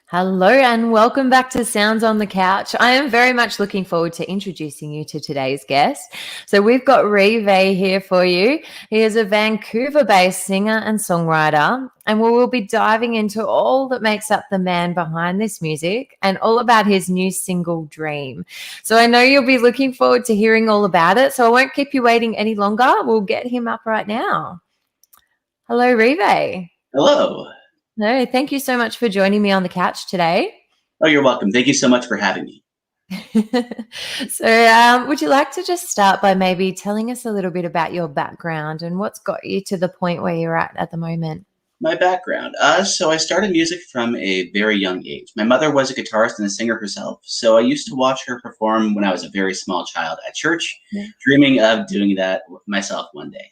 Hello and welcome back to Sounds on the Couch. I am very much looking forward to introducing you to today's guest. So we've got Reevay here for you. He is a Vancouver-based singer and songwriter, and we will be diving into all that makes up the man behind this music and all about his new single, Dream. So I know you'll be looking forward to hearing all about it, so I won't keep you waiting any longer. We'll get him up right now. Hello, Reevay. Hello. No, thank you so much for joining me on the couch today. Oh, you're welcome. Thank you so much for having me. So would you like to just start by maybe telling us a little bit about your background and what's got you to the point where you're at the moment? My background. So I started music from a very young age. My mother was a guitarist and a singer herself, so I used to watch her perform when I was a very small child at church, dreaming of doing that myself one day.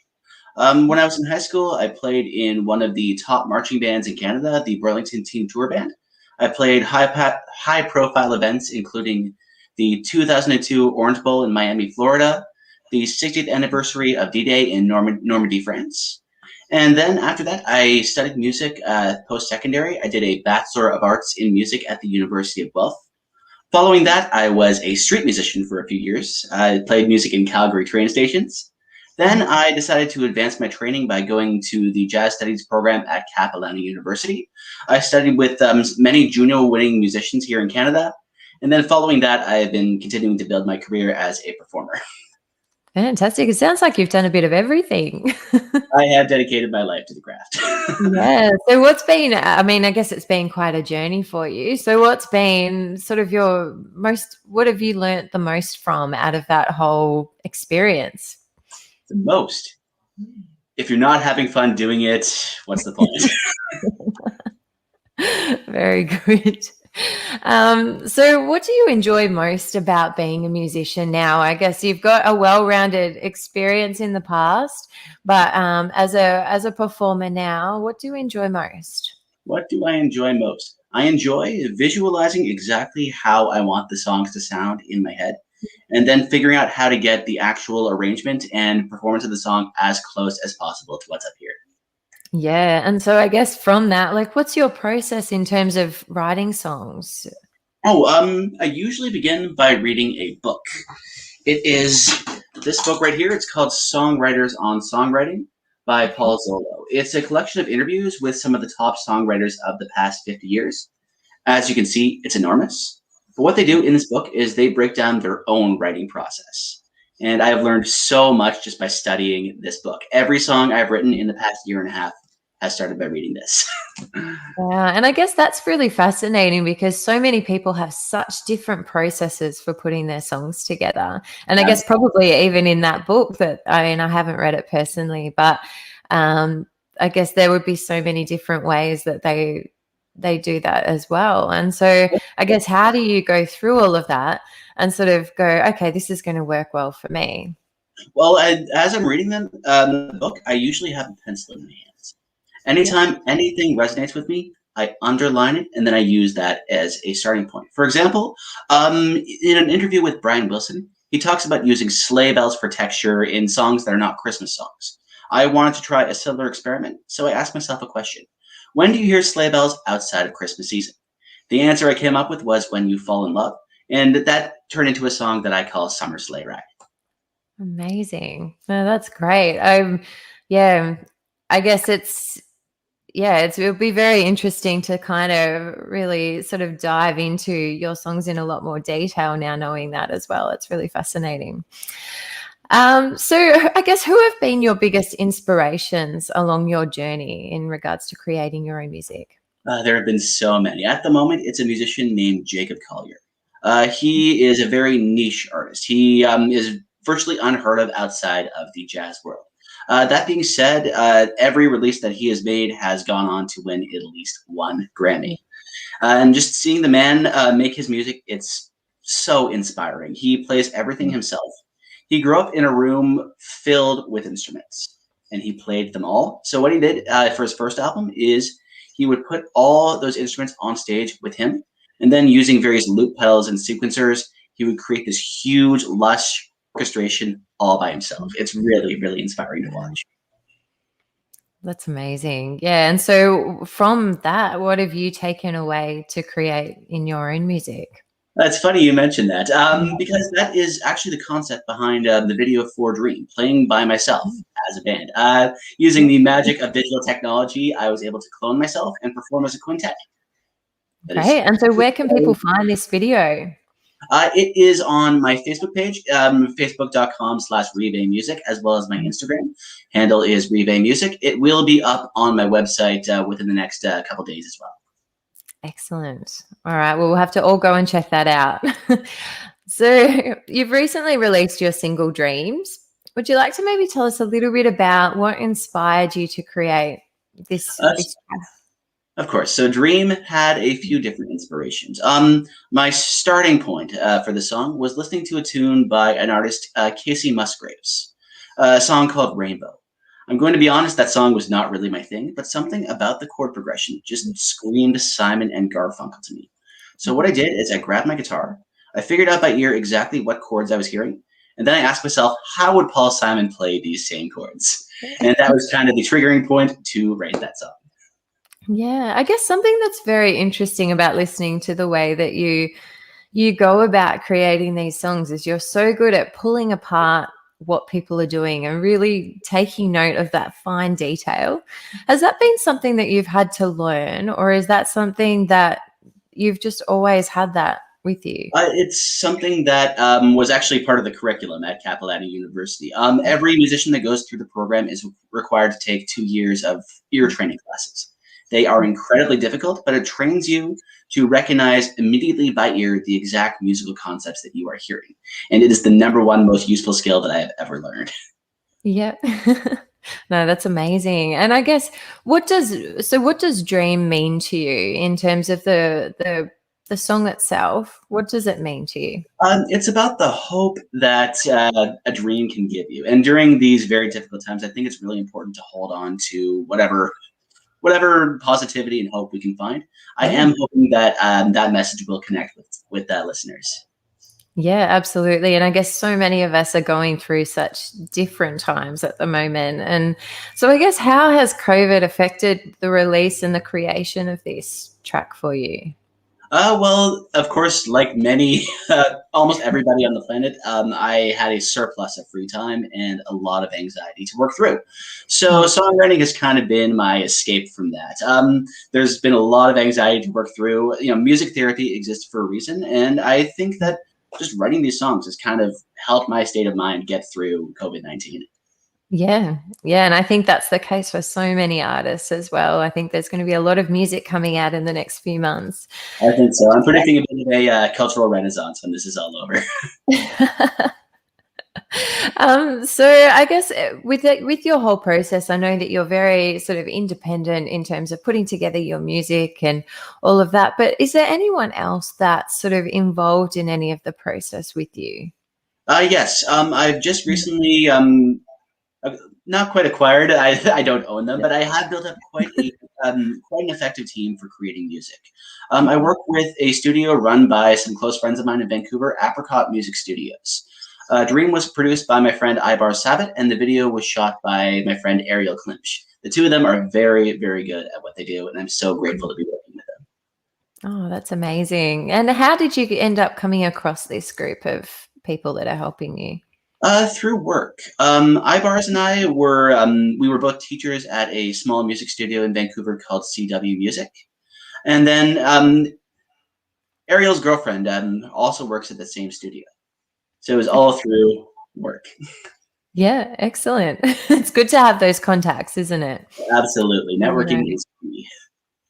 When I was in high school, I played in one of the top marching bands in Canada, the Burlington Teen Tour Band. I played high-profile events, including the 2002 Orange Bowl in Miami, Florida, the 60th anniversary of D-Day in Normandy, France. And then after that, I studied music post-secondary. I did a Bachelor of Arts in Music at the University of Guelph. Following that, I was a street musician for a few years. I played music in Calgary train stations. Then I decided to advance my training by going to the Jazz Studies program at Capilano University. I studied with many Juno-winning musicians here in Canada. And then following that, I've been continuing to build my career as a performer. Fantastic. It sounds like you've done a bit of everything. I have dedicated my life to the craft. Yeah. So what's been, I guess it's been quite a journey for you. So what's been sort of what have you learnt the most from out of that whole experience? The most. If you're not having fun doing it, what's the point? Very good. So what do you enjoy most about being a musician now? I guess you've got a well-rounded experience in the past, but as a performer now, what do you enjoy most? What do I enjoy most? I enjoy visualizing exactly how I want the songs to sound in my head, and then figuring out how to get the actual arrangement and performance of the song as close as possible to what's up here. Yeah. And so I guess from that, like, what's your process in terms of writing songs? I usually begin by reading a book. It is this book right here. It's called Songwriters on Songwriting by Paul Zollo. It's a collection of interviews with some of the top songwriters of the past 50 years. As you can see, it's enormous. But what they do in this book is they break down their own writing process. And I have learned so much just by studying this book. Every song I've written in the past year and a half has started by reading this. Yeah, and I guess that's really fascinating because so many people have such different processes for putting their songs together. And I guess probably even in that book that, I haven't read it personally, but I guess there would be so many different ways that they do that as well. And so I guess how do you go through all of that and sort of go, okay, this is going to work well for me? Well, as I'm reading the book, I usually have a pencil in my hands. Anytime anything resonates with me, I underline it, and then I use that as a starting point. For example, in an interview with Brian Wilson, he talks about using sleigh bells for texture in songs that are not Christmas songs. I wanted to try a similar experiment, so I asked myself a question. When do you hear sleigh bells outside of Christmas season? The answer I came up with was When You Fall in Love, and that turned into a song that I call Summer Sleigh Ride. Amazing. No, that's great. I guess it'll be very interesting to kind of really sort of dive into your songs in a lot more detail now, knowing that as well. It's really fascinating. So I guess who have been your biggest inspirations along your journey in regards to creating your own music? There have been so many. At the moment, it's a musician named Jacob Collier. He is a very niche artist. He is virtually unheard of outside of the jazz world. That being said, every release that he has made has gone on to win at least one Grammy. And just seeing the man make his music, it's so inspiring. He plays everything himself. He grew up in a room filled with instruments, and he played them all. So what he did for his first album is he would put all those instruments on stage with him, and then using various loop pedals and sequencers, he would create this huge, lush, orchestration all by himself. It's really, really inspiring to watch. That's amazing. Yeah. And so from that, what have you taken away to create in your own music? It's funny you mentioned that Yeah. because that is actually the concept behind the video for Dream, playing by myself as a band. Using the magic of digital technology, I was able to clone myself and perform as a quintet. That is, Great. And so where can people find this video? it is on my Facebook page, facebook.com/Reevay Music, as well as my Instagram handle is Reevay Music. It will be up on my website within the next couple days as well. Excellent. All right. Well, we'll have to all go and check that out. So you've recently released your single Dreams. Would you like to maybe tell us a little bit about what inspired you to create this track? Of course. So Dream had a few different inspirations. My starting point for the song was listening to a tune by an artist, Casey Musgraves, a song called Rainbow. I'm going to be honest, that song was not really my thing, but something about the chord progression just screamed Simon and Garfunkel to me. So what I did is I grabbed my guitar, I figured out by ear exactly what chords I was hearing, and then I asked myself, how would Paul Simon play these same chords? And that was kind of the triggering point to write that song. Yeah, I guess something that's very interesting about listening to the way that you go about creating these songs is you're so good at pulling apart what people are doing and really taking note of that fine detail. Has that been something that you've had to learn, or is that something that you've just always had that with you? It's something that was actually part of the curriculum at Capilano University. Every musician that goes through the program is required to take 2 years of ear training classes. They are incredibly difficult, but it trains you to recognize immediately by ear the exact musical concepts that you are hearing. And it is the number one most useful skill that I have ever learned. Yep. No, that's amazing. And I guess what does dream mean to you in terms of the song itself? What does it mean to you? It's about the hope that a dream can give you. And during these very difficult times, I think it's really important to hold on to whatever positivity and hope we can find. I am hoping that that message will connect with listeners. Yeah, absolutely. And I guess so many of us are going through such different times at the moment. And so I guess how has COVID affected the release and the creation of this track for you? Well, of course, like many, almost everybody on the planet, I had a surplus of free time and a lot of anxiety to work through. So songwriting has kind of been my escape from that. There's been a lot of anxiety to work through. You know, music therapy exists for a reason, and I think that just writing these songs has kind of helped my state of mind get through COVID-19. Yeah. Yeah. And I think that's the case for so many artists as well. I think there's going to be a lot of music coming out in the next few months. I think so. I'm predicting a bit of a cultural renaissance when this is all over. So I guess with your whole process, I know that you're very sort of independent in terms of putting together your music and all of that. But is there anyone else that's sort of involved in any of the process with you? Yes, I've just recently not quite acquired. I don't own them, but I have built up quite an effective team for creating music. I work with a studio run by some close friends of mine in Vancouver, Apricot Music Studios. Dream was produced by my friend Ibar Sabat, and the video was shot by my friend Ariel Klimsch. The two of them are very, very good at what they do, and I'm so grateful to be working with them. Oh, that's amazing. And how did you end up coming across this group of people that are helping you? Through work. Ibars and I we were both teachers at a small music studio in Vancouver called CW Music. And then Ariel's girlfriend also works at the same studio. So it was all through work. Yeah, excellent. It's good to have those contacts, isn't it? Absolutely. Networking Yeah, is key.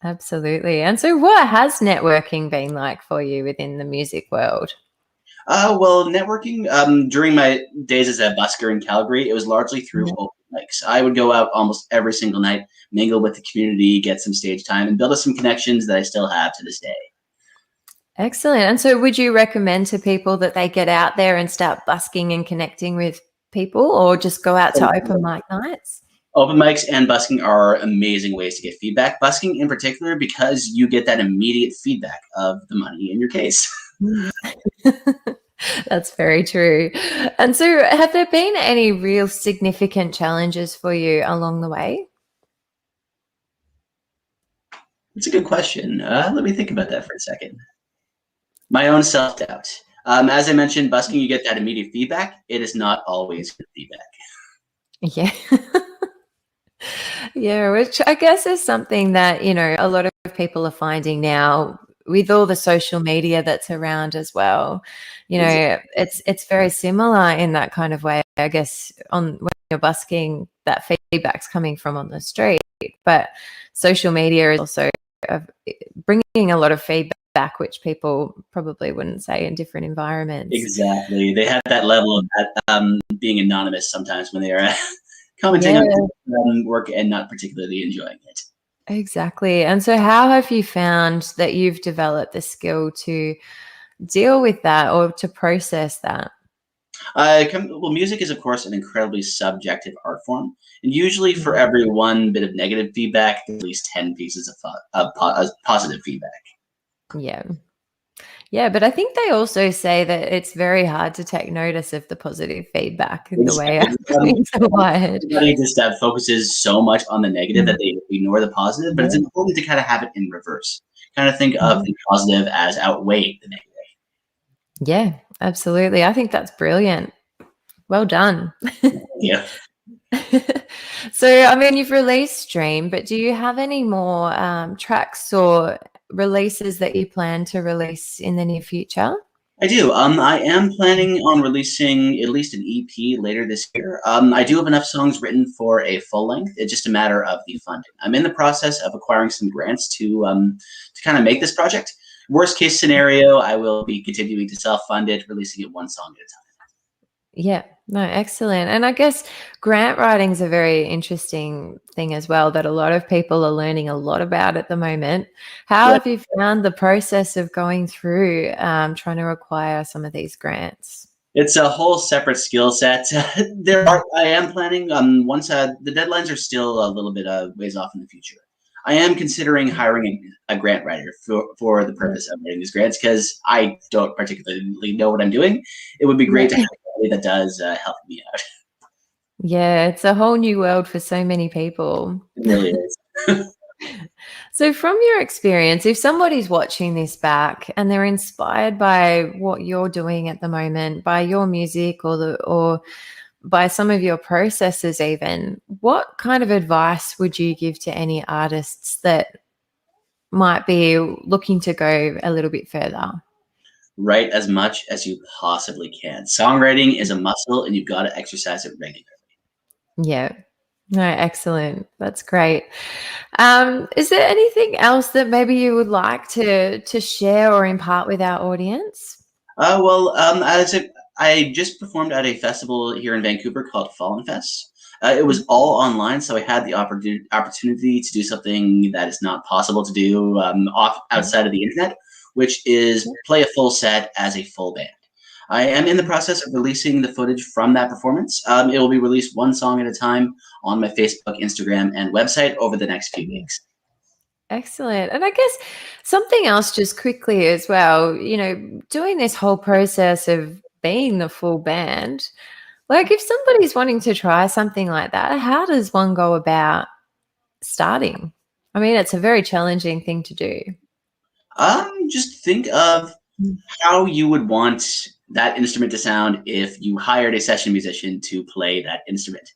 absolutely. And so what has networking been like for you within the music world? Well, networking during my days as a busker in Calgary, it was largely through open mics. I would go out almost every single night, mingle with the community, get some stage time, and build up some connections that I still have to this day. Excellent. And so would you recommend to people that they get out there and start busking and connecting with people, or just go out to open mic nights? Open mics and busking are amazing ways to get feedback. Busking in particular, because you get that immediate feedback of the money in your case. That's very true. And so have there been any real significant challenges for you along the way? It's a good question. Let me think about that for a second. My own self-doubt. As I mentioned, busking, you get that immediate feedback. It is not always good feedback. Yeah. Yeah, which I guess is something that, a lot of people are finding now with all the social media that's around as well. It's very similar in that kind of way, I guess, on when you're busking, that feedback's coming from on the street, but social media is also uh, bringing a lot of feedback, which people probably wouldn't say in different environments. Exactly. They have that level of being anonymous sometimes when they are commenting Yeah. on work and not particularly enjoying it. Exactly. And so how have you found that you've developed the skill to deal with that or to process that? Well, music is, of course, an incredibly subjective art form. And usually for every one bit of negative feedback, there's at least 10 pieces of positive feedback. Yeah. Yeah, but I think they also say that it's very hard to take notice of the positive feedback the way our Exactly. brains are wired. Everybody just focuses so much on the negative that they ignore the positive, but it's Yeah. important to kind of have it in reverse. Kind of think of Mhm. the positive as outweigh the negative. Yeah, absolutely. I think that's brilliant. Well done. Yeah. So, I mean, you've released Stream, but do you have any more tracks or releases that you plan to release in the near future? I do. I am planning on releasing at least an EP later this year. I do have enough songs written for a full length. It's just a matter of the funding. I'm in the process of acquiring some grants to kind of make this project. Worst case scenario, I will be continuing to self fund it, releasing it one song at a time. Yeah, no, excellent. And I guess grant writing is a very interesting thing as well that a lot of people are learning a lot about at the moment. How Yeah. have you found the process of going through trying to acquire some of these grants? It's a whole separate skill set. I am planning once the deadlines are still a little bit ways off in the future. I am considering hiring a grant writer for the purpose of writing these grants because I don't particularly know what I'm doing. It would be great to Yeah. have somebody that does help me out. Yeah, it's a whole new world for so many people. It really is. So, from your experience, if somebody's watching this back and they're inspired by what you're doing at the moment, by your music or by some of your processes, even, what kind of advice would you give to any artists that might be looking to go a little bit further? Write as much as you possibly can. Songwriting is a muscle, and you've got to exercise it regularly. Yeah. No, excellent. That's great. Is there anything else that maybe you would like to share or impart with our audience? Well, I just performed at a festival here in Vancouver called Fallen Fest. It was all online, so I had the opportunity to do something that is not possible to do outside of the internet, which is play a full set as a full band. I am in the process of releasing the footage from that performance. It will be released one song at a time on my Facebook, Instagram, and website over the next few weeks. Excellent. And I guess something else just quickly as well, doing this whole process of being the full band, like if somebody's wanting to try something like that, how does one go about starting? I mean, it's a very challenging thing to do. Just think of how you would want that instrument to sound if you hired a session musician to play that instrument,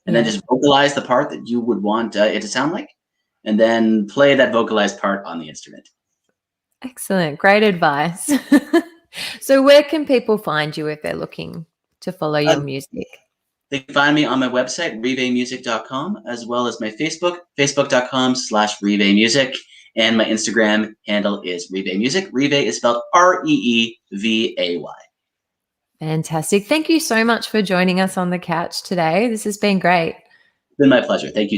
and then Yeah. just vocalize the part that you would want it to sound like, and then play that vocalized part on the instrument. Excellent. Great advice. So where can people find you if they're looking to follow Uh, your music? they can find me on my website, reevaymusic.com, as well as my Facebook, facebook.com/reevaymusic, and my Instagram handle is reevaymusic. Reevay is spelled Reevay. Fantastic. Thank you so much for joining us on the couch today. This has been great. It's been my pleasure. Thank you